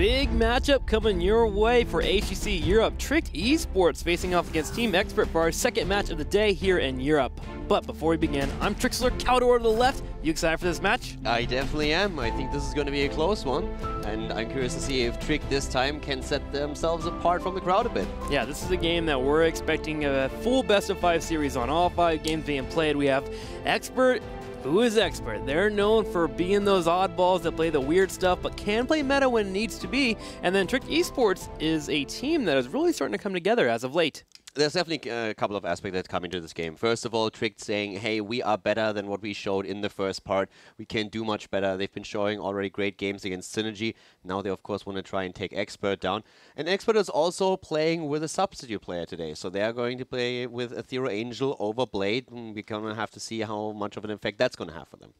Big matchup coming your way for HGC Europe. Tricked Esports facing off against Team Expert for our second match of the day here in Europe. But before we begin, I'm Trixler, Caldor to the left. You excited for this match? I definitely am. I think this is going to be a close one. And I'm curious to see if Trick this time can set themselves apart from the crowd a bit. Yeah, this is a game that we're expecting a full best-of-5 series on. All 5 games being played. We have Expert. Who is Expert? They're known for being those oddballs that play the weird stuff, but can play meta when it needs to be. And then Tricked Esports is a team that is really starting to come together as of late. There's definitely a couple of aspects that come into this game. First of all, Tricked saying, hey, we are better than what we showed in the first part. We can do much better. They've been showing already great games against Synergy. Now they, of course, want to try and take Expert down. And Expert is also playing with a substitute player today. So they are going to play with Ethereal Angel over Blade. And we're going to have to see how much of an effect that's going to have for them.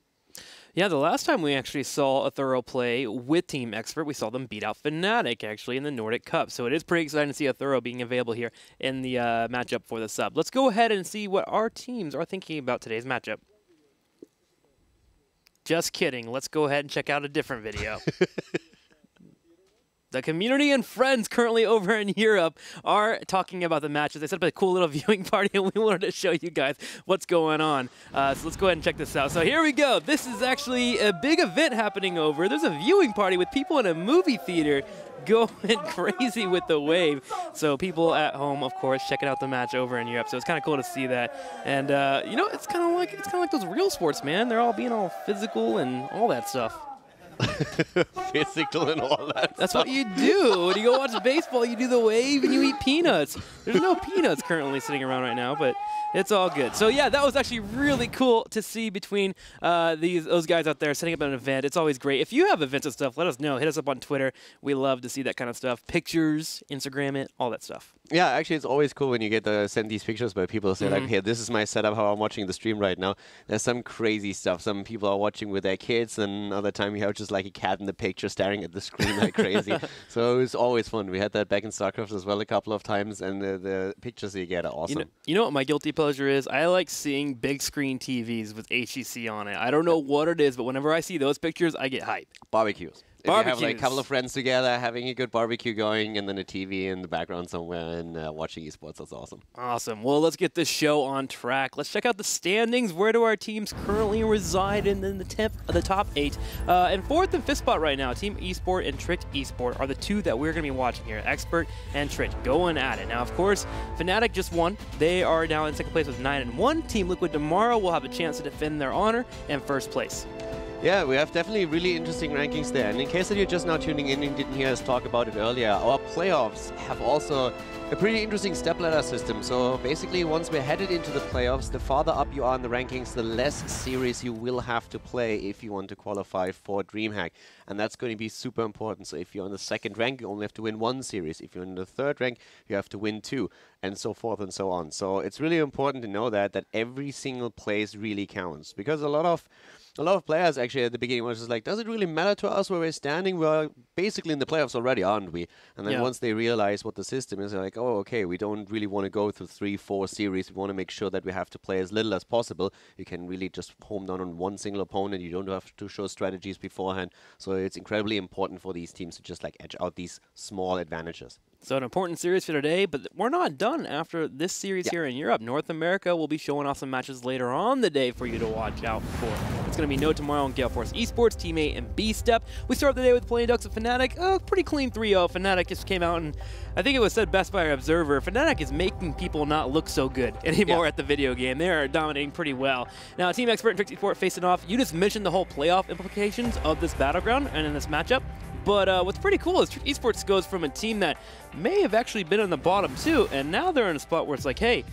Yeah, the last time we actually saw a thorough play with Team Expert, we saw them beat out Fnatic, actually, in the Nordic Cup. So it is pretty exciting to see a thorough being available here in the matchup for the sub. Let's go ahead and see what our teams are thinking about today's matchup. Just kidding. Let's go ahead and check out a different video. The community and friends currently over in Europe are talking about the matches. They set up a cool little viewing party, and we wanted to show you guys what's going on. So let's go ahead and check this out. So here we go. This is actually a big event happening over. There's a viewing party with people in a movie theater going crazy with the wave. So people at home, of course, checking out the match over in Europe. So it's kind of cool to see that. And you know, it's kind of like those real sports, man. They're all being all physical and all that stuff. Physical and all that. That's stuff. what you do. When you go watch baseball, you do the wave and you eat peanuts. There's no peanuts currently sitting around right now, but it's all good. So yeah, that was actually really cool to see between those guys out there setting up an event. It's always great. If you have events and stuff, let us know. Hit us up on Twitter. We love to see that kind of stuff. Pictures, Instagram it, all that stuff. Yeah, actually, it's always cool when you get to send these pictures by people say, like, hey, this is my setup, how I'm watching the stream right now. There's some crazy stuff. Some people are watching with their kids, and another time you have just like a cat in the picture staring at the screen like crazy. So it was always fun. We had that back in StarCraft as well a couple of times, and the pictures you get are awesome. You know what my guilty pleasure is? I like seeing big screen TVs with HGC on it. I don't know what it is, but whenever I see those pictures, I get hyped. Barbecues. If you have like a couple of friends together, having a good barbecue going, and then a TV in the background somewhere, and watching esports, that's awesome. Awesome. Well, let's get this show on track. Let's check out the standings. Where do our teams currently reside in the top 8? And 4th and 5th spot right now, Team Esport and Tricked Esport are the two that we're going to be watching here. Expert and Tricked going at it. Now, of course, Fnatic just won. They are now in 2nd place with 9-1. Team Liquid tomorrow will have a chance to defend their honor in 1st place. Yeah, we have definitely really interesting rankings there. And in case that you're just now tuning in and didn't hear us talk about it earlier, our playoffs have also a pretty interesting stepladder system. So basically, once we're headed into the playoffs, the farther up you are in the rankings, the less series you will have to play if you want to qualify for DreamHack. And that's going to be super important. So if you're in the 2nd rank, you only have to win 1 series. If you're in the 3rd rank, you have to win 2, and so forth and so on. So it's really important to know that every single place really counts. Because a lot of players actually at the beginning were just like, does it really matter to us where we're standing? We're basically in the playoffs already, aren't we? And then once they realize what the system is, they're like, oh, okay, we don't really want to go through 3-4 series. We want to make sure that we have to play as little as possible. You can really just home down on one single opponent. You don't have to show strategies beforehand. So it's incredibly important for these teams to just like edge out these small advantages. So an important series for today, but we're not done after this series here in Europe. North America will be showing off some matches later on the day for you to watch out for. It's going to be No Tomorrow and Gale Force Esports, Team A and B Step. We start the day with Playing Ducks of Fnatic. Pretty clean 3-0. Fnatic just came out, and I think it was said best by our observer, Fnatic is making people not look so good anymore at the video game. They are dominating pretty well. Now, Team Expert and Tricked Esport facing off. You just mentioned the whole playoff implications of this battleground and in this matchup. But what's pretty cool is Esports goes from a team that may have actually been on the bottom too, and now they're in a spot where it's like, hey,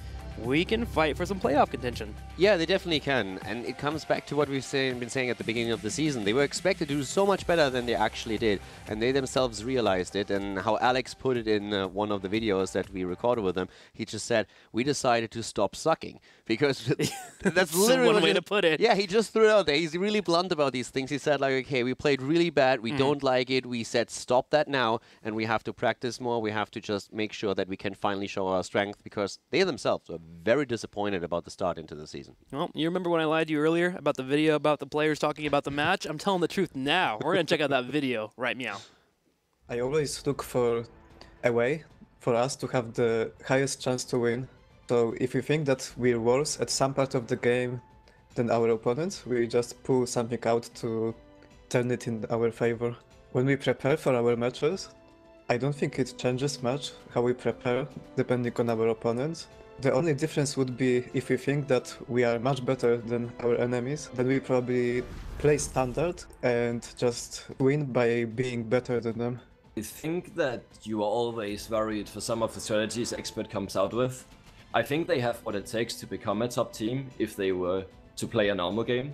we can fight for some playoff contention. Yeah, they definitely can. And it comes back to what we've been saying at the beginning of the season. They were expected to do so much better than they actually did. And they themselves realized it. And how Alex put it in one of the videos that we recorded with them, he just said, we decided to stop sucking. Because that's literally one way to put it. Yeah, he just threw it out there. He's really blunt about these things. He said, like, okay, we played really bad. We don't like it. We said, stop that now. And we have to practice more. We have to just make sure that we can finally show our strength. Because they themselves were very disappointed about the start into the season. Well, you remember when I lied to you earlier about the video about the players talking about the match? I'm telling the truth now. We're going to check out that video right meow. I always look for a way for us to have the highest chance to win. So if we think that we're worse at some part of the game than our opponents, we just pull something out to turn it in our favor. When we prepare for our matches, I don't think it changes much how we prepare depending on our opponents. The only difference would be if we think that we are much better than our enemies, then we probably play standard and just win by being better than them. I think that you are always worried for some of the strategies Expert comes out with. I think they have what it takes to become a top team if they were to play a normal game.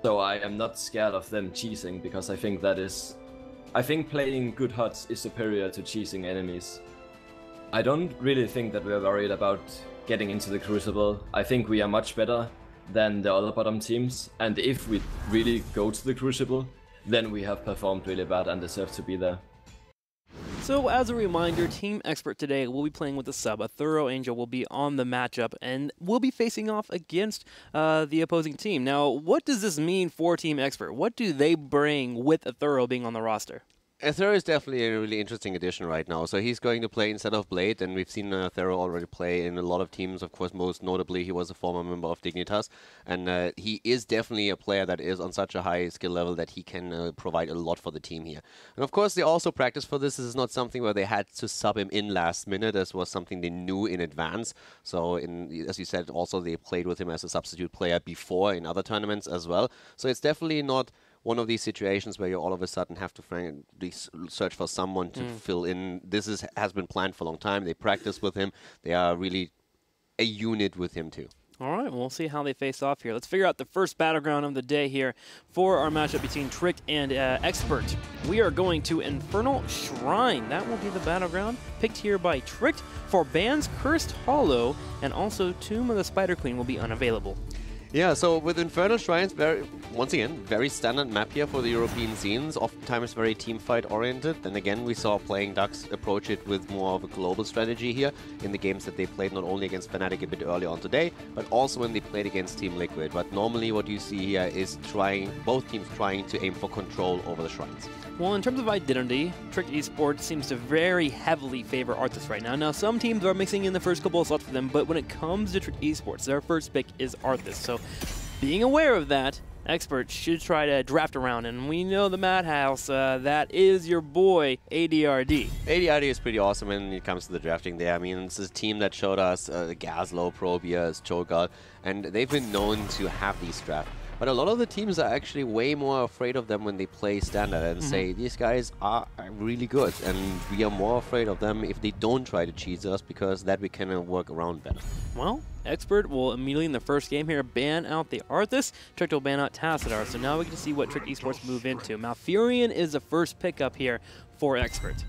So I am not scared of them cheesing, because I think playing good HUDs is superior to cheesing enemies. I don't really think that we're worried about getting into the Crucible. I think we are much better than the other bottom teams, and if we really go to the Crucible, then we have performed really bad and deserve to be there. So as a reminder, Team Expert today will be playing with a sub. A Thorough Angel will be on the matchup and will be facing off against the opposing team. Now, what does this mean for Team Expert? What do they bring with a Thorough being on the roster? Thero is definitely a really interesting addition right now. So he's going to play instead of Blade, and we've seen Thero already play in a lot of teams. Of course, most notably, he was a former member of Dignitas, and he is definitely a player that is on such a high skill level that he can provide a lot for the team here. And of course, they also practice for this. This is not something where they had to sub him in last minute. This was something they knew in advance. So, as you said, also they played with him as a substitute player before in other tournaments as well. So it's definitely not one of these situations where you all of a sudden have to search for someone to fill in. This has been planned for a long time. They practice with him. They are really a unit with him too. All right, we'll see how they face off here. Let's figure out the first battleground of the day here for our matchup between Trick and Expert. We are going to Infernal Shrine. That will be the battleground, picked here by Trick for Ban's Cursed Hollow, and also Tomb of the Spider Queen will be unavailable. Yeah, so with Infernal Shrines, once again, very standard map here for the European scenes, oftentimes very team fight oriented. Then again, we saw Playing Ducks approach it with more of a global strategy here in the games that they played not only against Fnatic a bit early on today, but also when they played against Team Liquid. But normally what you see here is both teams trying to aim for control over the shrines. Well, in terms of identity, Trick Esports seems to very heavily favor Arthas right now. Now, some teams are mixing in the first couple of slots for them, but when it comes to Trick Esports, their first pick is Arthas. So, being aware of that, Expert should try to draft around, and we know the Madhouse, that is your boy, ADRD. ADRD is pretty awesome when it comes to the drafting there. I mean, it's a team that showed us Gaslow, Probius, Cho'Gath, and they've been known to have these drafts. But a lot of the teams are actually way more afraid of them when they play standard and say, these guys are really good, and we are more afraid of them if they don't try to cheese us, because that we can work around better. Well, Expert will immediately in the first game here ban out the Arthas. Trick will ban out Tassadar, so now we can see what Trick Esports move into. Malfurion is the first pickup here for Expert.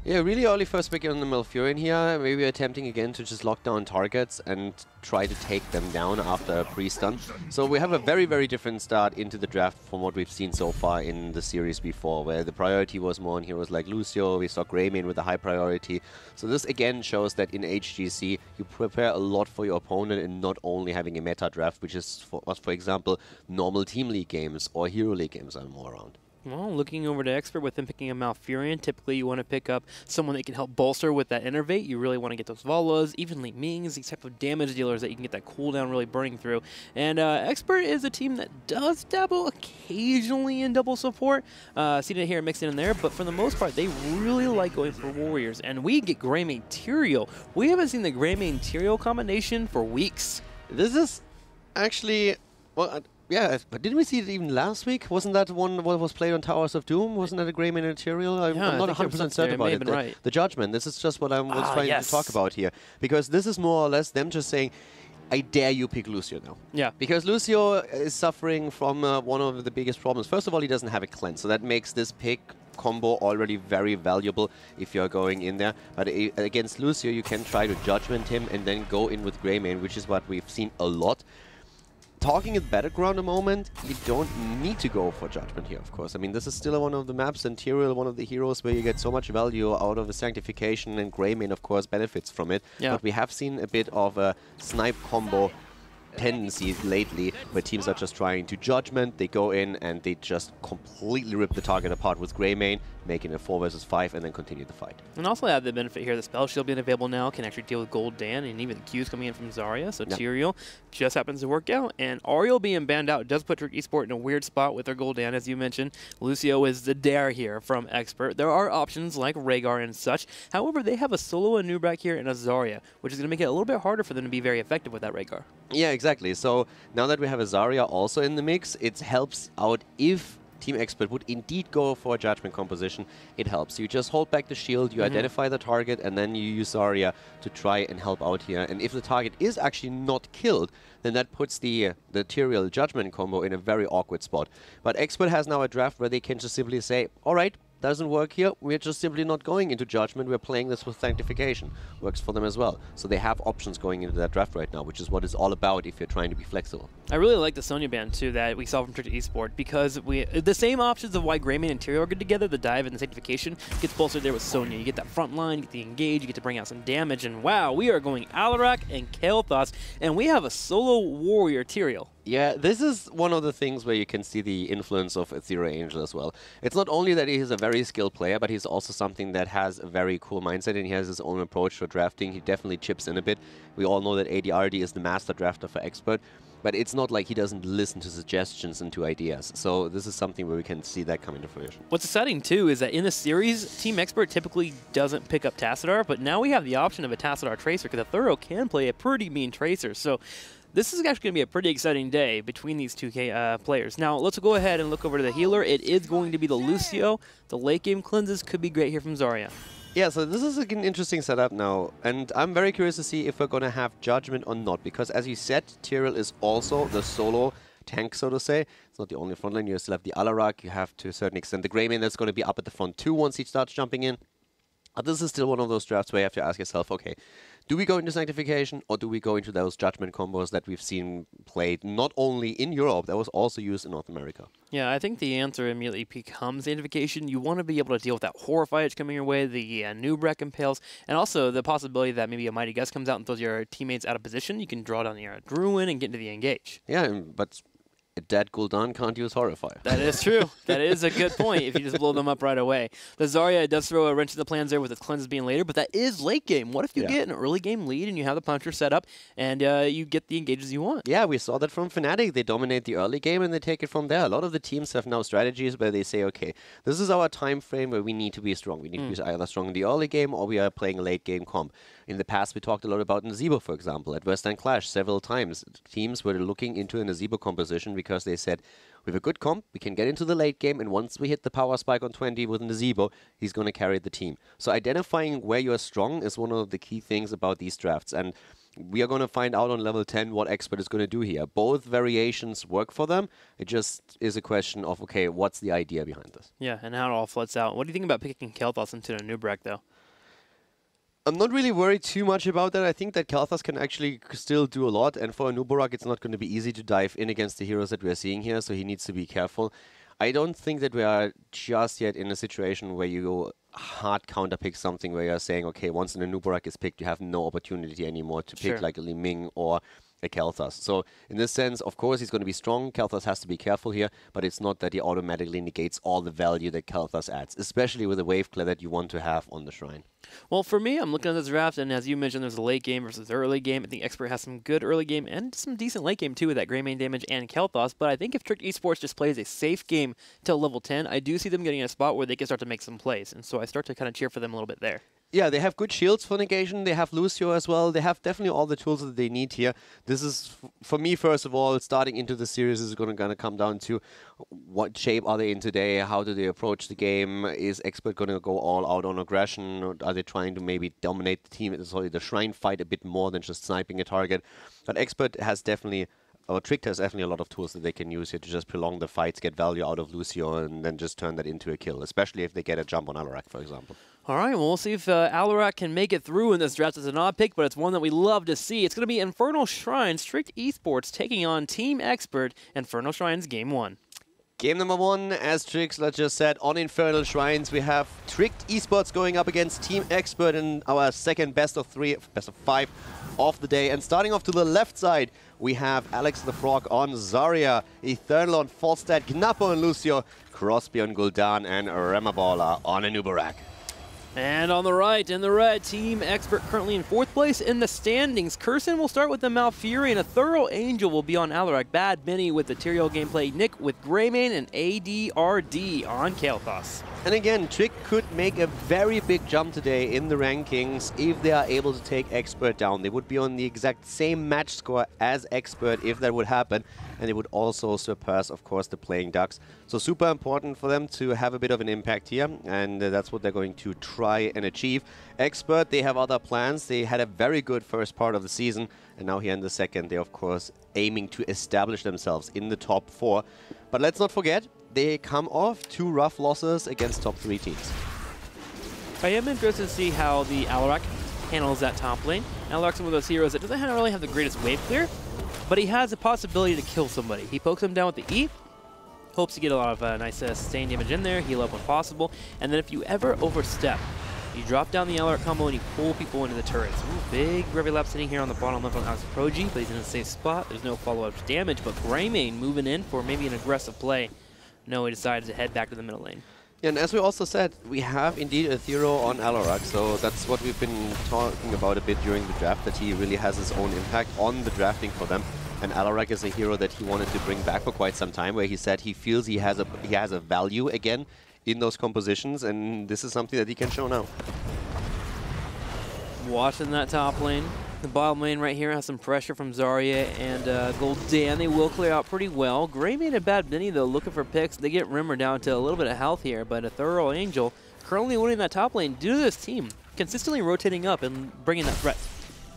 Yeah, really early first pick on the Malfurion here. Maybe attempting again to just lock down targets and try to take them down after a pre-stun. So we have a very, very different start into the draft from what we've seen so far in the series before, where the priority was more on heroes like Lucio. We saw Greymane with a high priority. So this again shows that in HGC, you prepare a lot for your opponent and not only having a meta draft, which is, for example, normal Team League games or Hero League games are more around. Well, looking over to Expert with him picking a Malfurion, typically you want to pick up someone that can help bolster with that Innervate. You really want to get those Valas, even Li Mings, these type of damage dealers that you can get that cooldown really burning through. And Expert is a team that does dabble occasionally in double support. Seen it here mixed in there, but for the most part, they really like going for Warriors. And we get Greymane Tyrael. We haven't seen the Greymane Tyrael combination for weeks. This is actually, well, yeah, but didn't we see it even last week? Wasn't that one what was played on Towers of Doom? Wasn't that a Greymane Tyrael? I'm not 100% certain about it. The Judgment. This is just what I was trying to talk about here. Because this is more or less them just saying, I dare you pick Lucio now. Yeah. Because Lucio is suffering from one of the biggest problems. First of all, he doesn't have a cleanse, so that makes this pick combo already very valuable if you're going in there. But against Lucio, you can try to Judgment him and then go in with Greymane, which is what we've seen a lot. Talking at Battleground a moment, you don't need to go for Judgment here, of course. I mean, this is still one of the maps, and Tyrael, one of the heroes where you get so much value out of a Sanctification, and Greymane, of course, benefits from it. Yeah. But we have seen a bit of a snipe combo tendency lately, where teams are just trying to Judgment, they go in and they just completely rip the target apart with Greymane, making a 4 versus 5, and then continue the fight. And also have the benefit here, the Spell Shield being available now can actually deal with Gul'dan, and even the Qs coming in from Zarya, so Tyrael just happens to work out. And Ariel being banned out does put Trick Esport in a weird spot with their Gul'dan, as you mentioned. Lucio is the dare here from Expert. There are options like Rhaegar and such. However, they have a solo Anub'arak here and a Zarya, which is going to make it a little bit harder for them to be very effective with that Rhaegar. Yeah, exactly. So now that we have a Zarya also in the mix, it helps out if Team Expert would indeed go for a Judgment composition. It helps. You just hold back the shield, you identify the target, and then you use Zarya to try and help out here. And if the target is actually not killed, then that puts the Tyrael Judgment combo in a very awkward spot. But Expert has now a draft where they can just simply say, alright, doesn't work here, we're just simply not going into Judgment, we're playing this with Sanctification. Works for them as well. So they have options going into that draft right now, which is what it's all about if you're trying to be flexible. I really like the Sonya ban too that we saw from Trick Esport, because the same options of why Greymane and Tyrael are good together, the dive and the Sanctification, gets bolstered there with Sonya. You get that front line, you get the engage, you get to bring out some damage, and wow, we are going Alarak and Kael'thas, and we have a solo warrior Tyrael. Yeah, this is one of the things where you can see the influence of Zero Angel as well. It's not only that he is a very skilled player, but he's also something that has a very cool mindset, and he has his own approach to drafting. He definitely chips in a bit. We all know that ADRD is the master drafter for Expert, but it's not like he doesn't listen to suggestions and to ideas. So this is something where we can see that come into fruition. What's exciting too is that in the series, Team Expert typically doesn't pick up Tassadar, but now we have the option of a Tassadar Tracer, because a Thorough can play a pretty mean Tracer. So this is actually going to be a pretty exciting day between these two players. Now, let's go ahead and look over to the healer. It is going to be the Lucio. The late game cleanses could be great here from Zarya. Yeah, so this is an interesting setup now, and I'm very curious to see if we're going to have Judgment or not, because as you said, Tyrael is also the solo tank, so to say. It's not the only frontline. You still have the Alarak. You have, to a certain extent, the Greymane that's going to be up at the front too once he starts jumping in. But this is still one of those drafts where you have to ask yourself, okay, do we go into Sanctification, or do we go into those Judgment combos that we've seen played not only in Europe, that was also used in North America? Yeah, I think the answer immediately becomes Sanctification. You want to be able to deal with that Horrify edge coming your way, the Anub'arak impales, and also the possibility that maybe a Mighty Gust comes out and throws your teammates out of position. You can draw down your Druid and get into the engage. Yeah, but a dead Gul'dan can't use Horrify. That is true. That is a good point if you just blow them up right away. The Zarya does throw a wrench in the plans there with its cleanses being later, but that is late game. What if you get an early game lead and you have the puncher set up and you get the engages you want? Yeah, we saw that from Fnatic. They dominate the early game and they take it from there. A lot of the teams have now strategies where they say, okay, this is our time frame where we need to be strong. We need to be either strong in the early game or we are playing a late game comp. In the past, we talked a lot about Nazeebo, for example, at Western Clash several times. Teams were looking into a Nazeebo composition because they said, we have a good comp, we can get into the late game, and once we hit the power spike on 20 with Nazeebo, he's going to carry the team. So identifying where you are strong is one of the key things about these drafts. And we are going to find out on level 10 what Expert is going to do here. Both variations work for them. It just is a question of, okay, what's the idea behind this? Yeah, and how it all floods out. What do you think about picking Kael'thas into a Anub'arak, though? I'm not really worried too much about that. I think that Kael'thas can actually still do a lot, and for Anub'arak it's not going to be easy to dive in against the heroes that we're seeing here, so he needs to be careful. I don't think that we are just yet in a situation where you hard counter-pick something where you're saying, okay, once an Anub'arak is picked, you have no opportunity anymore to pick like a Li Ming or a Kael'thas. So in this sense, of course, he's going to be strong. Kael'thas has to be careful here, but it's not that he automatically negates all the value that Kael'thas adds, especially with the wave clear that you want to have on the shrine. Well, for me, I'm looking at this draft, and as you mentioned, there's a late game versus early game. I think Expert has some good early game and some decent late game, too, with that Greymane damage and Kael'thas. But I think if Trick Esports just plays a safe game till level 10, I do see them getting in a spot where they can start to make some plays. And so I start to kind of cheer for them a little bit there. Yeah, they have good shields for negation. They have Lucio as well. They have definitely all the tools that they need here. This is, for me, first of all, starting into the series is going to come down to what shape are they in today? How do they approach the game? Is Expert going to go all out on aggression? Or are they trying to maybe dominate the team, sorry, the shrine fight a bit more than just sniping a target? But Expert has definitely, or Tricked has definitely a lot of tools that they can use here to just prolong the fights, get value out of Lucio, and then just turn that into a kill, especially if they get a jump on Alarak, for example. All right, well, we'll see if Alarak can make it through in this draft. It's an odd pick, but it's one that we love to see. It's going to be Infernal Shrines, Tricked Esports taking on Team Expert, Infernal Shrines Game 1. Game number 1, as Trixler just said, on Infernal Shrines, we have Tricked Esports going up against Team Expert in our second best of 5 of the day. And starting off to the left side, We have Alex the Frog on Zarya, Eternal on Falstad, Gnappo and Lucio, Crosby on Gul'dan, and Remaballer on Anubarak. And on the right, in the red, Team Expert currently in 4th place in the standings. Curson will start with the Malfury, and a Thorough Angel will be on Alarak. Bad Benny with the Tyrael gameplay, Nick with Greymane, and ADRD on Kael'thas. And again, Trick could make a very big jump today in the rankings if they are able to take Expert down. They would be on the exact same match score as Expert if that would happen, and they would also surpass, of course, the Playing Ducks. So super important for them to have a bit of an impact here, and that's what they're going to try and achieve. Expert, they have other plans. They had a very good first part of the season, and now here in the second, they're of course aiming to establish themselves in the top 4. But let's not forget, they come off 2 rough losses against top 3 teams. I am interested to see how the Alarak handles that top lane. Alarak's one of those heroes that doesn't really have the greatest wave clear, but he has a possibility to kill somebody. He pokes him down with the E, hopes to get a lot of nice sustained damage in there, heal up when possible, and then if you ever overstep, you drop down the Alarak combo and you pull people into the turrets. Ooh, big Revilap sitting here on the bottom left on Alex Proji, but he's in a safe spot. There's no follow-up damage, but Greymane moving in for maybe an aggressive play. No, he decided to head back to the middle lane. Yeah, and as we also said, we have indeed a Thero on Alarak, so that's what we've been talking about a bit during the draft, that he really has his own impact on the drafting for them. And Alarak is a hero that he wanted to bring back for quite some time, where he said he feels he has a value again in those compositions, and this is something that he can show now. Watching that top lane. The bottom lane right here has some pressure from Zarya and Gul'dan. They will clear out pretty well. Greymane and Bad Benny, though, looking for picks. They get Rimmer down to a little bit of health here, but a Thorough Angel currently winning that top lane due to this team consistently rotating up and bringing that threat.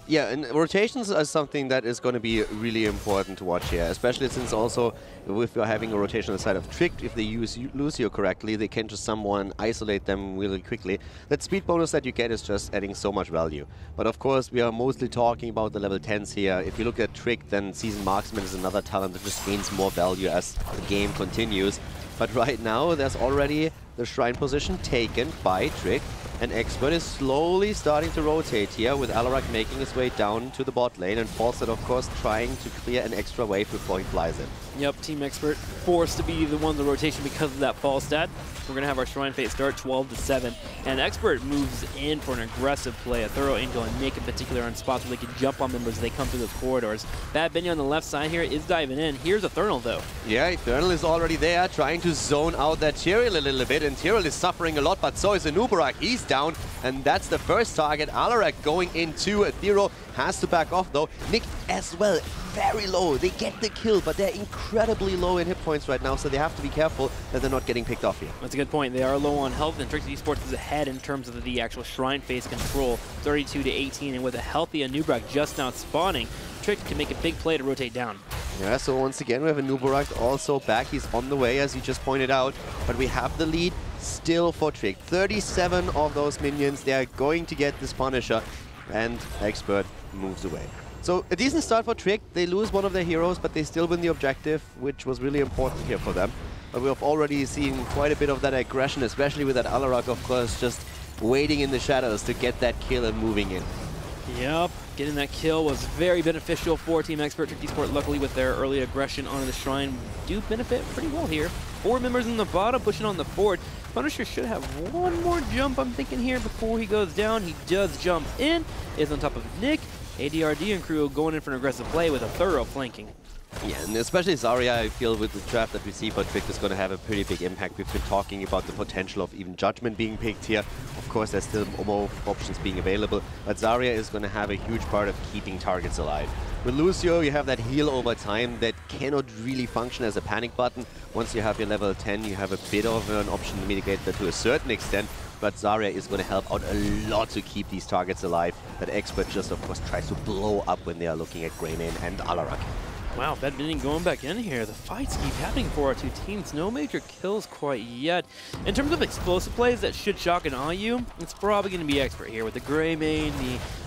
Yeah, and rotations are something that is going to be really important to watch here, especially since also if you're having a rotation on the side of Trick, if they use Lucio correctly, they can just someone isolate them really quickly. That speed bonus that you get is just adding so much value. But of course, we are mostly talking about the level 10s here. If you look at Trick, then Seasoned Marksman is another talent that just gains more value as the game continues. But right now, there's already the Shrine position taken by Trick. And Expert is slowly starting to rotate here, with Alarak making his way down to the bot lane, and Falstad, of course, trying to clear an extra wave before he flies in. Yep, Team Expert forced to be the one in the rotation because of that Falstad. We're going to have our Shrine Fate start 12-7, and Expert moves in for an aggressive play. A Thorough Angel and Nick in particular on spots where they can jump on members as they come through those corridors. Bad Benny on the left side here is diving in. Here's Eternal, though. Yeah, Eternal is already there, trying to zone out that Tyrael a little bit, and Tyrael is suffering a lot, but so is Anubarak. He's down, and that's the first target. Alarak going into Thero, has to back off though. Nick as well, very low. They get the kill, but they're incredibly low in hit points right now, so they have to be careful that they're not getting picked off here. That's a good point. They are low on health, and Trick Esports is ahead in terms of the actual Shrine phase control, 32-18, and with a healthy Anubarak just now spawning, Trick can make a big play to rotate down. Yeah, so once again, we have Anubarak also back. He's on the way, as you just pointed out, but we have the lead still for Trick. 37 of those minions, they are going to get this Punisher, and Expert moves away. So a decent start for Trick. They lose one of their heroes, but they still win the objective, which was really important here for them. But we have already seen quite a bit of that aggression, especially with that Alarak, of course, just waiting in the shadows to get that kill and moving in. Yep, getting that kill was very beneficial for Team Expert. Trick Esport, luckily with their early aggression onto the Shrine, do benefit pretty well here. 4 members in the bottom pushing on the fort. Punisher should have one more jump, I'm thinking, here before he goes down. He does jump in, is on top of Nick. ADRD and crew going in for an aggressive play with a Thorough flanking. Yeah, and especially Zarya, I feel with the draft that we see for Trick is going to have a pretty big impact. We've been talking about the potential of even Judgment being picked here. Of course, there's still more options being available, but Zarya is going to have a huge part of keeping targets alive. With Lucio, you have that heal over time that cannot really function as a panic button. Once you have your level 10, you have a bit of an option to mitigate that to a certain extent, but Zarya is going to help out a lot to keep these targets alive. That Expert just, of course, tries to blow up when they are looking at Greymane and Alarak. Wow, Bad Benny going back in here. The fights keep happening for our two teams. No major kills quite yet. In terms of explosive plays that should shock and awe you, it's probably going to be Expert here with the Greymane,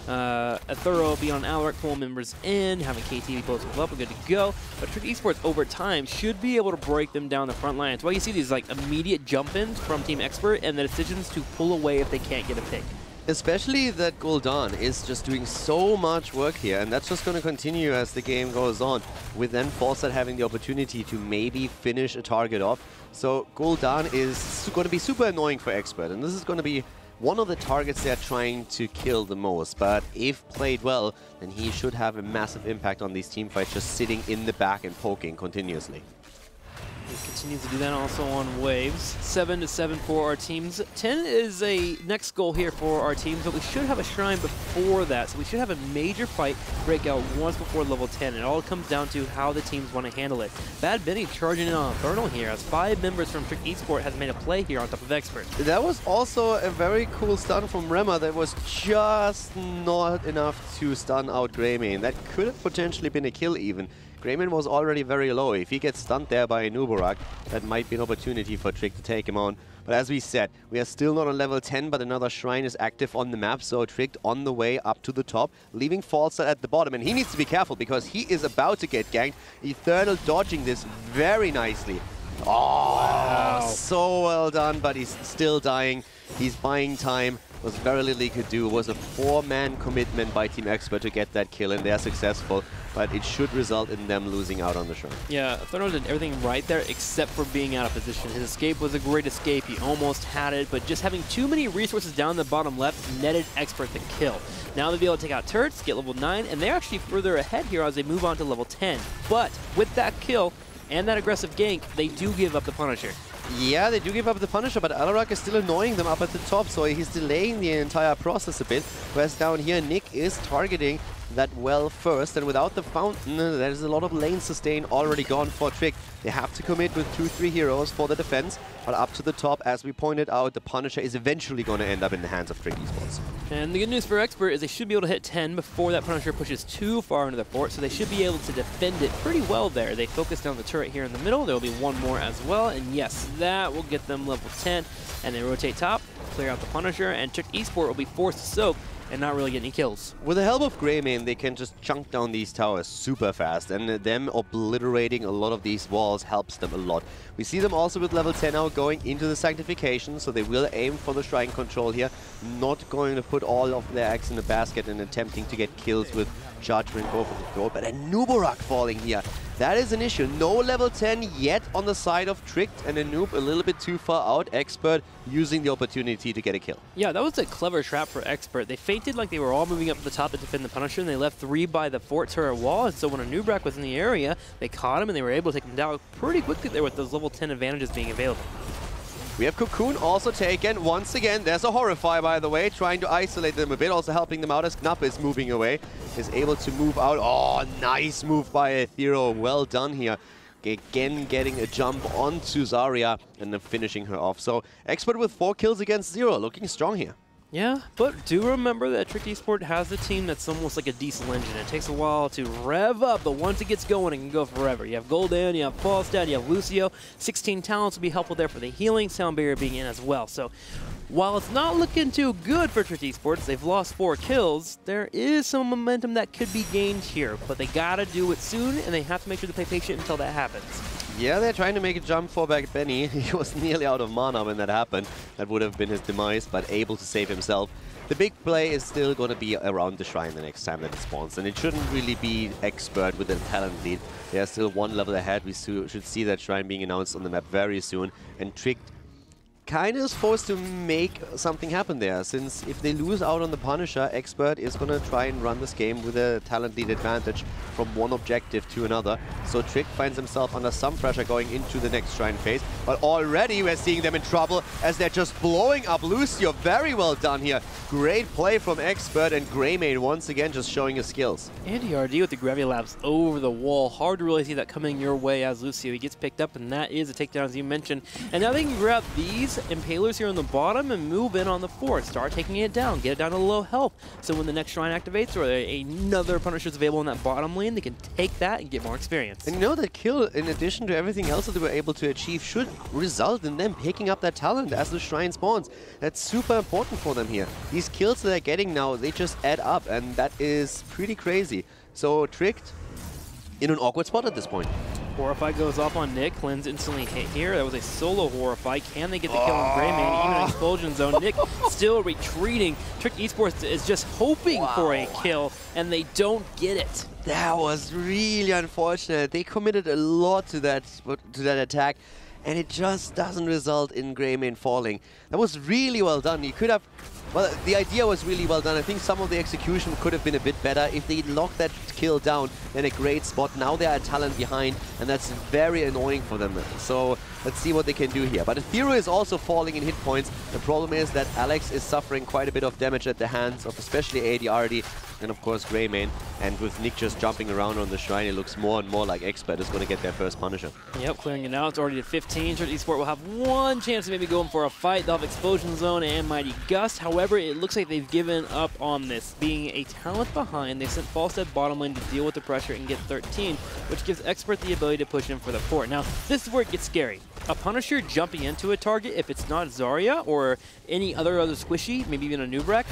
a Thorough be on Alarak, pull members in, having KT be posted up, we're good to go. But Trick Esports over time should be able to break them down the front line. That's why you see these like immediate jump-ins from Team Expert and the decisions to pull away if they can't get a pick. Especially that Gul'dan is just doing so much work here, and that's just going to continue as the game goes on, with then Falstad having the opportunity to maybe finish a target off. So Gul'dan is going to be super annoying for Expert, and this is going to be one of the targets they're trying to kill the most. But if played well, then he should have a massive impact on these teamfights, just sitting in the back and poking continuously. He continues to do that also on waves. 7-7 for our teams. 10 is a next goal here for our teams, but we should have a shrine before that. So we should have a major fight break out once before level 10. It all comes down to how the teams want to handle it. Bad Benny charging in on Infernal here, as 5 members from Trick Esport has made a play here on top of Expert. That was also a very cool stun from Rema that was just not enough to stun out Greymane. That could have potentially been a kill even. Greymane was already very low. If he gets stunned there by Nubarak, that might be an opportunity for Trick to take him on. But as we said, we are still not on level 10, but another shrine is active on the map, so Trick on the way up to the top, leaving Falstad at the bottom. And he needs to be careful because he is about to get ganked. Eternal dodging this very nicely. Oh, wow. So well done, but he's still dying. He's buying time. Was very little he could do. It was a 4-man commitment by Team Expert to get that kill, and they're successful. But it should result in them losing out on the shrine. Yeah, Therno did everything right there except for being out of position. His escape was a great escape. He almost had it, but just having too many resources down the bottom left netted Expert the kill. Now they'll be able to take out turrets, get level 9, and they're actually further ahead here as they move on to level 10. But with that kill and that aggressive gank, they do give up the Punisher. Yeah, they do give up the Punisher, but Alarak is still annoying them up at the top, so he's delaying the entire process a bit. Whereas down here, Nick is targeting that well first, and without the fountain, there's a lot of lane sustain already gone for Trick. They have to commit with 2-3 heroes for the defense, but up to the top, as we pointed out, the Punisher is eventually going to end up in the hands of Trick Esports. And the good news for Expert is they should be able to hit 10 before that Punisher pushes too far into the fort, so they should be able to defend it pretty well there. They focus down the turret here in the middle. There will be one more as well, and yes, that will get them level 10. And they rotate top, clear out the Punisher, and Trick Esport will be forced to soak and not really get any kills. With the help of Greymane, they can just chunk down these towers super fast, and them obliterating a lot of these walls helps them a lot. We see them also with level 10 now going into the Sanctification, so they will aim for the Shrine control here, not going to put all of their eggs in the basket and attempting to get kills with Judgment go for the throat. But a Nubarak falling here, that is an issue. No level 10 yet on the side of Tricked, and a Noob a little bit too far out. Expert using the opportunity to get a kill. Yeah, that was a clever trap for Expert. They feinted like they were all moving up to the top to defend the Punisher, and they left 3 by the fort turret wall, and so when a Nubarak was in the area, they caught him and they were able to take him down pretty quickly there with those level 10 advantages being available. We have Cocoon also taken. Once again, there's a Horrify, by the way, trying to isolate them a bit, also helping them out as Knapp is moving away. Is able to move out. Oh, nice move by Ethereal. Well done here. Again, getting a jump onto Zarya and then finishing her off. So, Expert with 4 kills against 0, looking strong here. Yeah, but do remember that Trick Esport has a team that's almost like a diesel engine. It takes a while to rev up, but once it gets going, it can go forever. You have Gul'dan, you have Falstad, you have Lucio. 16 talents will be helpful there for the healing, Sound Barrier being in as well. So while it's not looking too good for Trick Esports, they've lost 4 kills, there is some momentum that could be gained here, but they gotta do it soon, and they have to make sure to play patient until that happens. Yeah, they're trying to make a jump for back Benny. He was nearly out of mana when that happened. That would have been his demise, but able to save himself. The big play is still going to be around the shrine the next time that it spawns, and it shouldn't really be Expert with a talent lead. They are still 1 level ahead. We should see that shrine being announced on the map very soon, and Tricked kind of is forced to make something happen there, since if they lose out on the Punisher, Expert is going to try and run this game with a talent lead advantage from one objective to another. So Trick finds himself under some pressure going into the next shrine phase, but already we're seeing them in trouble as they're just blowing up Lucio. Very well done here. Great play from Expert, and Greymane once again just showing his skills. And ERD with the Gravilabs over the wall. Hard to really see that coming your way as Lucio. He gets picked up, and that is a takedown as you mentioned. And now they can grab these Impalers here on the bottom and move in on the fort. Start taking it down. Get it down to low health. So when the next shrine activates or another Punisher is available in that bottom lane, they can take that and get more experience. And you know, that kill, in addition to everything else that they were able to achieve, should result in them picking up that talent as the shrine spawns. That's super important for them here. These kills that they're getting now, they just add up, and that is pretty crazy. So Tricked in an awkward spot at this point. Horrify goes off on Nick. Cleanse instantly hit here. That was a solo Horrify. Can they get the kill on Greymane? Even an explosion zone. Nick still retreating. Trick Esports is just hoping for a kill, and they don't get it. That was really unfortunate. They committed a lot to that attack, and it just doesn't result in Greymane falling. That was really well done. You could have... Well, the idea was really well done. I think some of the execution could have been a bit better. If they locked that kill down, then a great spot. Now they are a talent behind, and that's very annoying for them. So let's see what they can do here. But Ethereal is also falling in hit points. The problem is that Alex is suffering quite a bit of damage at the hands of especially ADRD and of course Greymane. And with Nick just jumping around on the shrine, it looks more and more like Expert is going to get their first Punisher. Yep, clearing it out. It's already at 15. Trick Esport will have one chance to maybe go in for a fight. They'll have Explosion Zone and Mighty Gust. However, it looks like they've given up on this. Being a talent behind, they sent Falstad bottom lane to deal with the pressure and get 13, which gives Expert the ability to push in for the fort. Now, this is where it gets scary. A Punisher jumping into a target, if it's not Zarya or any other squishy, maybe even a Nubrak,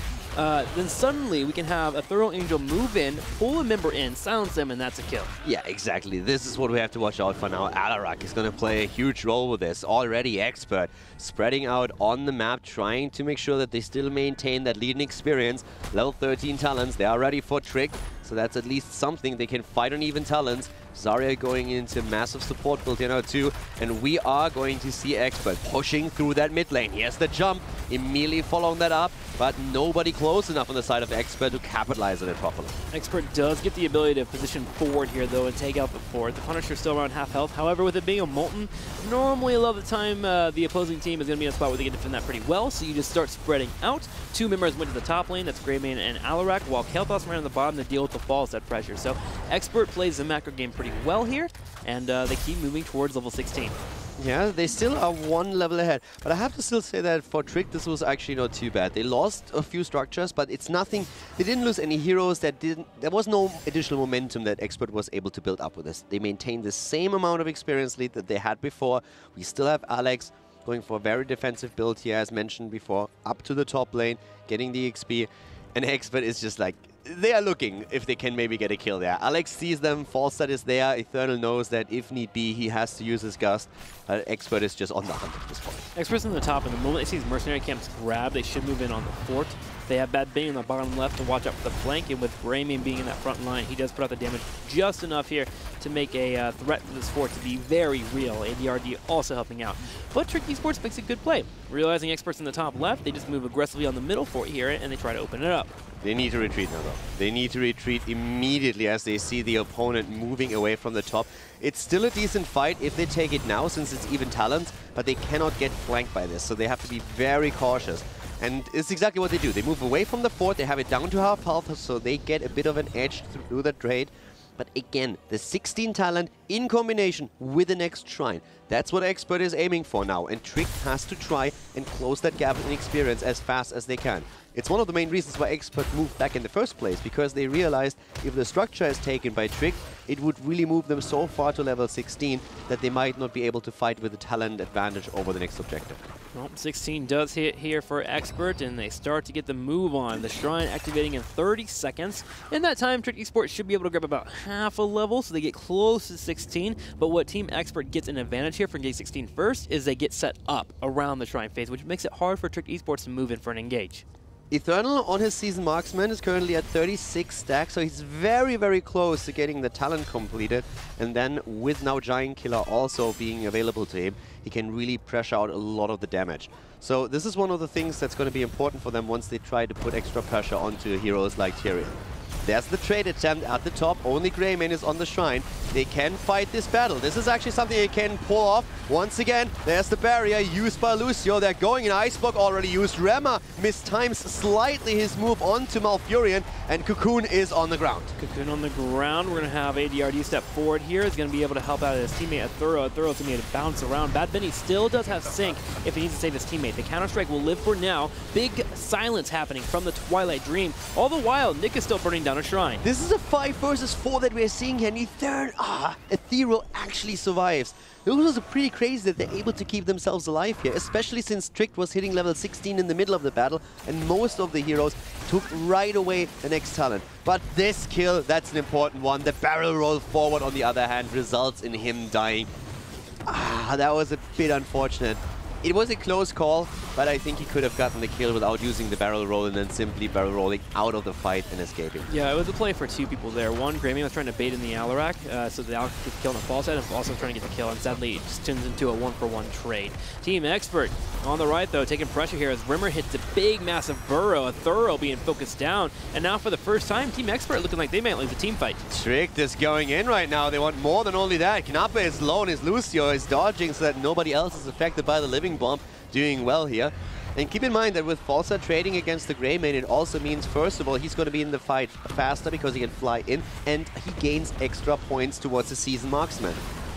then suddenly we can have a Thorough Angel move in, pull a member in, silence them, and that's a kill. Yeah, exactly. This is what we have to watch out for now. Alarak is going to play a huge role with this. Already Expert spreading out on the map, trying to make sure that they still maintain that leading experience. Level 13 talents, they are ready for Trick. So that's at least something. They can fight on even talents. Zarya going into massive support build here now too. And we are going to see Expert pushing through that mid lane. Here's the jump, immediately following that up. But nobody close enough on the side of Expert to capitalize on it properly. Expert does get the ability to position forward here though and take out the fort. The Punisher's still around half health. However, with it being a Molten, normally a lot of the time the opposing team is going to be in a spot where they can defend that pretty well. So you just start spreading out. Two members went to the top lane. That's Greymane and Alarak, while Kael'thas ran on the bottom to deal with the Falstad pressure. So Expert plays the macro game pretty well here, and they keep moving towards level 16. Yeah, they still are one level ahead. But I have to still say that for Trick, this was actually not too bad. They lost a few structures, but it's nothing. They didn't lose any heroes. There was no additional momentum that Expert was able to build up with this. They maintained the same amount of experience lead that they had before. We still have Alex going for a very defensive build here, as mentioned before, up to the top lane, getting the XP. And Expert is just like, they are looking if they can maybe get a kill there. Alex sees them, Falstad is there, Eternal knows that if need be, he has to use his Gust. Expert is just on the hunt at this point. Expert's in the top, and the moment they see these mercenary camps grab, they should move in on the fort. They have Bad Bane on the bottom left to watch out for the flank, and with Greymane being in that front line, he does put out the damage just enough here to make a threat for this fort to be very real. ADRD also helping out. But Trick Esports makes a good play. Realizing Expert's in the top left, they just move aggressively on the middle fort here, and they try to open it up. They need to retreat now, though. They need to retreat immediately as they see the opponent moving away from the top. It's still a decent fight if they take it now, since it's even talent, but they cannot get flanked by this, so they have to be very cautious. And it's exactly what they do. They move away from the fort, they have it down to half health, so they get a bit of an edge through the trade. But again, the 16 talent in combination with the next shrine. That's what Expert is aiming for now, and Trick has to try and close that gap in experience as fast as they can. It's one of the main reasons why Expert moved back in the first place, because they realized if the structure is taken by Trick, it would really move them so far to level 16 that they might not be able to fight with the talent advantage over the next objective. Well, 16 does hit here for Expert, and they start to get the move on. The Shrine activating in 30 seconds. In that time, Trick Esports should be able to grab about half a level, so they get close to 16. But what Team Expert gets an advantage here from getting 16 first is they get set up around the Shrine phase, which makes it hard for Trick Esports to move in for an engage. Eternal on his season marksman is currently at 36 stacks, so he's very, very close to getting the talent completed. And then with now Giant Killer also being available to him, he can really pressure out a lot of the damage. So this is one of the things that's going to be important for them once they try to put extra pressure onto heroes like Tyrion. There's the trade attempt at the top. Only Greymane is on the shrine. They can fight this battle. This is actually something they can pull off. Once again, there's the barrier used by Lucio. They're going in. Iceblock already used. Rema mistimes slightly his move onto Malfurion, and Cocoon is on the ground. Cocoon on the ground. We're going to have ADRD step forward here. He's going to be able to help out his teammate at Thorough. Thorough's going to be able to bounce around. Bad Benny still does have sync if he needs to save his teammate. The Counter-Strike will live for now. Big silence happening from the Twilight Dream. All the while, Nick is still burning down a shrine. This is a 5 versus 4 that we're seeing here, and Ethereal actually survives. It was pretty crazy that they're able to keep themselves alive here, especially since Trick was hitting level 16 in the middle of the battle, and most of the heroes took right away the next talent. But this kill, that's an important one. The barrel roll forward, on the other hand, results in him dying. That was a bit unfortunate. It was a close call, but I think he could have gotten the kill without using the barrel roll and then simply barrel rolling out of the fight and escaping. Yeah, it was a play for two people there. One, Grayman was trying to bait in the Alarak, so the Alarak could kill on a false head, and also trying to get the kill, and sadly it just turns into a 1-for-1 trade. Team Expert on the right, though, taking pressure here as Rimmer hits a big, massive burrow, a thorough being focused down, and now for the first time, Team Expert looking like they might lose the team fight. Trick is going in right now. They want more than only that. Knappe is low, and his Lucio is dodging so that nobody else is affected by the living bomb. Doing well here. And keep in mind that with Falsa trading against the Greymane, it also means, first of all, he's going to be in the fight faster because he can fly in, and he gains extra points towards the season marksman.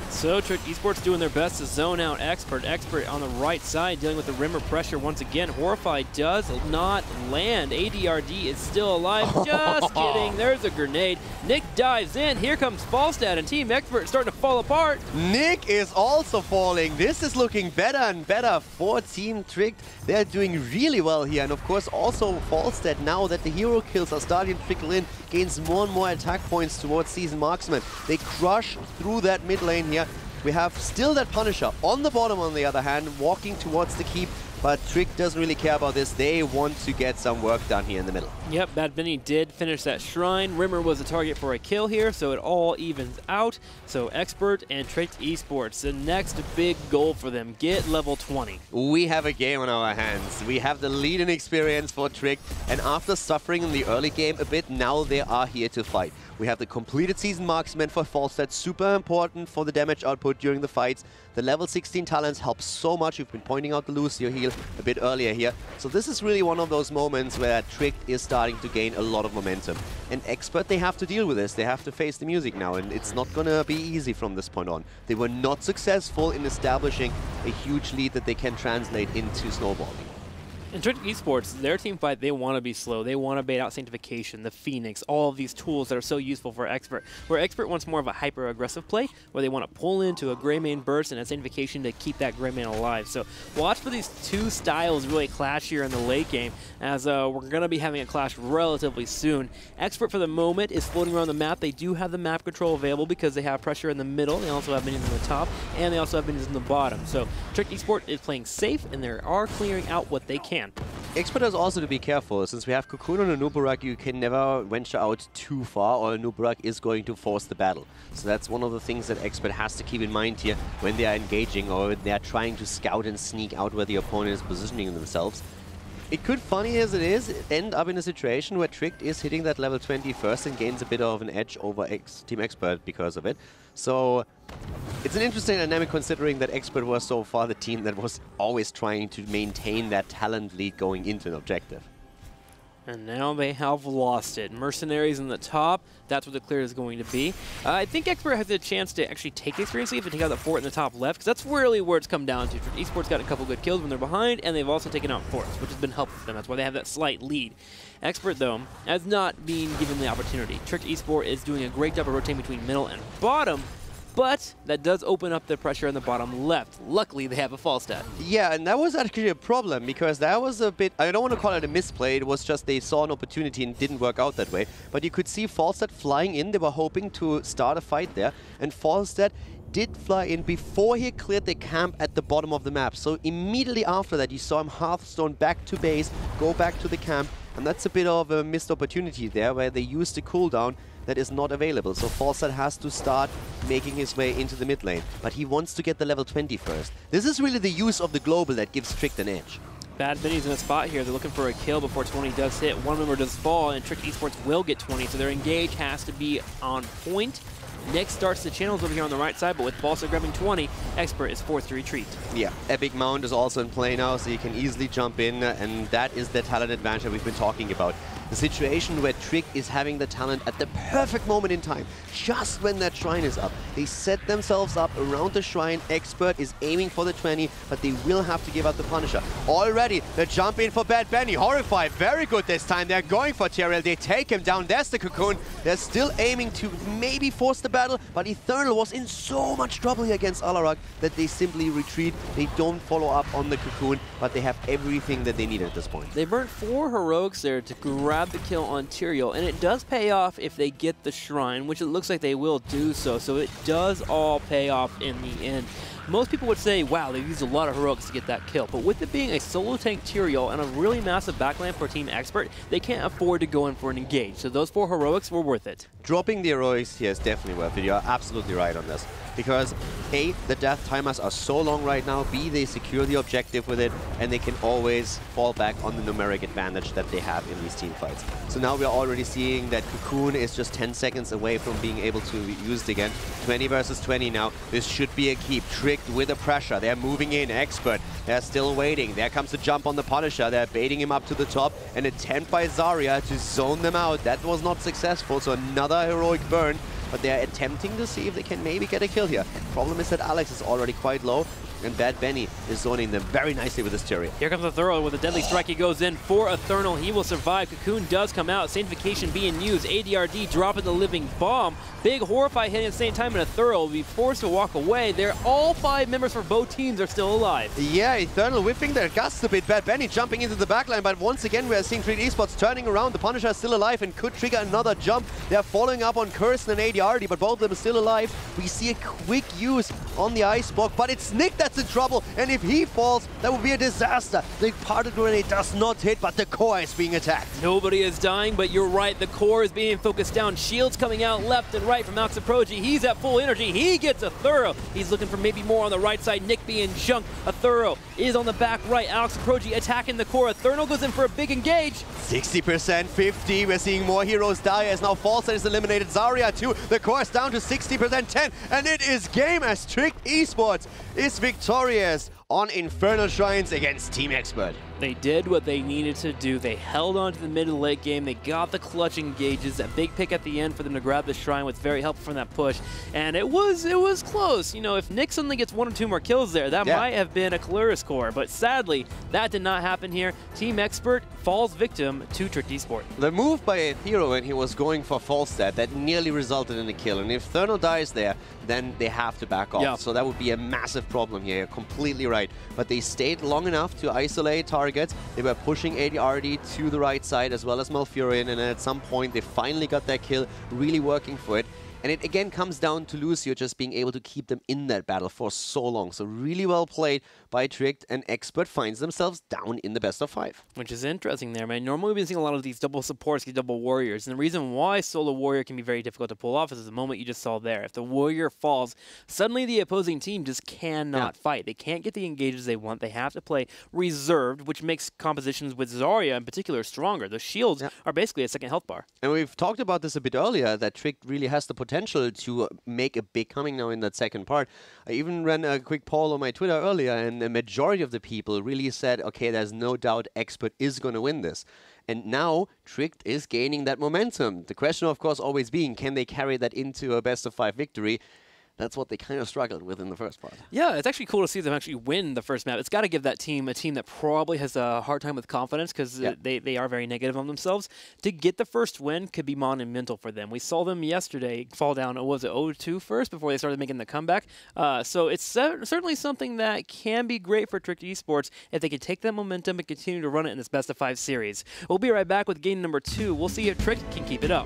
So Trick Esports doing their best to zone out Expert. Expert on the right side dealing with the Rimmer pressure once again. Horrify does not land. ADRD is still alive. Just kidding. There's a grenade. Nick dives in. Here comes Falstad, and Team Expert starting to fall apart. Nick is also falling. This is looking better and better for Team Trick. They're doing really well here. And of course also Falstad, now that the hero kills are starting to trickle in, gains more and more attack points towards season marksman. They crush through that mid lane here. We have still that Punisher on the bottom, on the other hand, walking towards the keep, but Trick doesn't really care about this. They want to get some work done here in the middle. Yep, Bad Benny did finish that shrine. Rimmer was a target for a kill here, so it all evens out. So Expert and Trick Esports, the next big goal for them, get level 20. We have a game on our hands. We have the lead in experience for Trick, and after suffering in the early game a bit, now they are here to fight. We have the completed season marksman for Falstad, super important for the damage output during the fights. The level 16 talents help so much. We've been pointing out the Lucio heal a bit earlier here. So this is really one of those moments where Trick is starting to gain a lot of momentum. And Expert, they have to deal with this. They have to face the music now, and it's not going to be easy from this point on. They were not successful in establishing a huge lead that they can translate into snowballing. In Trick Esports, their team fight, they want to be slow. They want to bait out Sanctification, the Phoenix, all of these tools that are so useful for Expert. Where Expert wants more of a hyper-aggressive play, where they want to pull into a Greymane burst and a Sanctification to keep that Greymane alive. So watch for these two styles really clash here in the late game, as we're going to be having a clash relatively soon. Expert, for the moment, is floating around the map. They do have the map control available because they have pressure in the middle. They also have minions in the top, and they also have minions in the bottom. So Trick Esports is playing safe, and they are clearing out what they can. Expert has also to be careful. Since we have Cocoon and a Nubarak, you can never venture out too far, or a Nubarak is going to force the battle. So that's one of the things that Expert has to keep in mind here when they are engaging, or when they are trying to scout and sneak out where the opponent is positioning themselves. It could, funny as it is, end up in a situation where Trick is hitting that level 20 first and gains a bit of an edge over Team Expert because of it. So it's an interesting dynamic, considering that Expert was so far the team that was always trying to maintain that talent lead going into an objective. And now they have lost it. Mercenaries in the top, that's what the clear is going to be. I think Expert has a chance to actually take experience lead if they take out the fort in the top left, because that's really where it's come down to. Esports got a couple good kills when they're behind, and they've also taken out forts, which has been helpful for them. That's why they have that slight lead. Expert, though, has not been given the opportunity. Trick Esport is doing a great job of rotating between middle and bottom, but that does open up the pressure on the bottom left. Luckily, they have a Falstad. Yeah, and that was actually a problem, because that was a bit, I don't want to call it a misplay, it was just they saw an opportunity and didn't work out that way. But you could see Falstad flying in, they were hoping to start a fight there, and Falstad did fly in before he cleared the camp at the bottom of the map. So immediately after that, you saw him Hearthstone back to base, go back to the camp, and that's a bit of a missed opportunity there, where they used the cooldown that is not available. So Falstad has to start making his way into the mid lane, but he wants to get the level 20 first. This is really the use of the global that gives Trick an edge. Bad Benny's in a spot here. They're looking for a kill before 20 does hit. One member does fall, and Trick Esports will get 20, so their engage has to be on point. Nick starts the channels over here on the right side, but with Falstad grabbing 20, Expert is forced to retreat. Yeah, Epic Mount is also in play now, so you can easily jump in, and that is the talent advantage that we've been talking about. The situation where Trick is having the talent at the perfect moment in time, just when that shrine is up. They set themselves up around the shrine. Expert is aiming for the 20, but they will have to give up the Punisher. Already, the jump in for Bad Benny. Horrified, very good this time. They're going for Tyrael. They take him down. There's the Cocoon. They're still aiming to maybe force the battle, but Eternal was in so much trouble here against Alarak that they simply retreat. They don't follow up on the Cocoon, but they have everything that they need at this point. They burnt 4 heroics there to grab the kill on Tyrael, and it does pay off if they get the shrine, which it looks like they will do so. So it does all pay off in the end. Most people would say, wow, they used a lot of heroics to get that kill. But with it being a solo tank Tyrael and a really massive backline for Team Expert, they can't afford to go in for an engage. So those 4 heroics were worth it. Dropping the heroics here is definitely worth it. You're absolutely right on this. Because A, the death timers are so long right now, B, they secure the objective with it, and they can always fall back on the numeric advantage that they have in these team fights. So now we're already seeing that Cocoon is just 10 seconds away from being able to be used again. 20 versus 20 now. This should be a keep. Tricked with the pressure. They're moving in. Expert. They're still waiting. There comes the jump on the Punisher. They're baiting him up to the top. An attempt by Zarya to zone them out. That was not successful, so another heroic burn. But they're attempting to see if they can maybe get a kill here. Problem is that Alex is already quite low, and Bad Benny is zoning them very nicely with his Cherry. Here comes the Thorough with a deadly strike. He goes in for Eternal. He will survive. Cocoon does come out. Sanctification being used. ADRD dropping the living bomb. Big Horrify hitting at the same time, and Eternal will be forced to walk away. They're all 5 members for both teams are still alive. Yeah, Eternal whipping their guts a bit. Bad Benny jumping into the backline, but once again we are seeing 3D Esports turning around. The Punisher is still alive and could trigger another jump. They're following up on Kirsten and ADRD, but both of them are still alive. We see a quick use on the ice block, but it's Nick that's in trouble, and if he falls, that would be a disaster. The particle grenade does not hit, but the core is being attacked. Nobody is dying, but you're right, the core is being focused down. Shields coming out left and right from Alex Aproji. He's at full energy. He gets a Thorough. He's looking for maybe more on the right side. Nick being junked. A Thorough is on the back right. Alex Aproji attacking the core. Eternal goes in for a big engage. 60%, 50. We're seeing more heroes die as now Falset is eliminated. Zarya too. The core is down to 60%, 10. And it is game as Trick Esports is victorious on Infernal Shrines against Team Expert. They did what they needed to do. They held on to the mid and late game. They got the clutch engages. That big pick at the end for them to grab the shrine was very helpful from that push. And it was close. You know, if Nick suddenly gets 1 or 2 more kills there, that might have been a Caloris core. But sadly, that did not happen here. Team Expert falls victim to Trick Esport. The move by Aethero when he was going for Falstad, that nearly resulted in a kill. And if Therno dies there, then they have to back off. Yeah. So that would be a massive problem here. You're completely right. But they stayed long enough to isolate targets. They were pushing ADRD to the right side as well as Malfurion, and at some point they finally got their kill, really working for it. And it again comes down to Lucio just being able to keep them in that battle for so long. So really well played by Tricked, and Expert finds themselves down in the best of 5. Which is interesting there, man. Normally we've been seeing a lot of these double supports, these double warriors. And the reason why solo warrior can be very difficult to pull off is the moment you just saw there. If the warrior falls, suddenly the opposing team just cannot fight. They can't get the engages they want. They have to play reserved, which makes compositions with Zarya in particular stronger. The shields are basically a second health bar. And we've talked about this a bit earlier, that Tricked really has the potential to make a big coming now in that second part. I even ran a quick poll on my Twitter earlier, and the majority of the people really said, okay, there's no doubt Expert is going to win this. And now Tricked is gaining that momentum. The question, of course, always being, can they carry that into a best of 5 victory? That's what they kind of struggled with in the first part. Yeah, it's actually cool to see them actually win the first map. It's got to give that team a team that probably has a hard time with confidence because they are very negative on themselves. To get the first win could be monumental for them. We saw them yesterday fall down, what was it, 0-2 first before they started making the comeback. So it's certainly something that can be great for Trick Esports if they can take that momentum and continue to run it in this best of 5 series. We'll be right back with game number 2. We'll see if Trick can keep it up.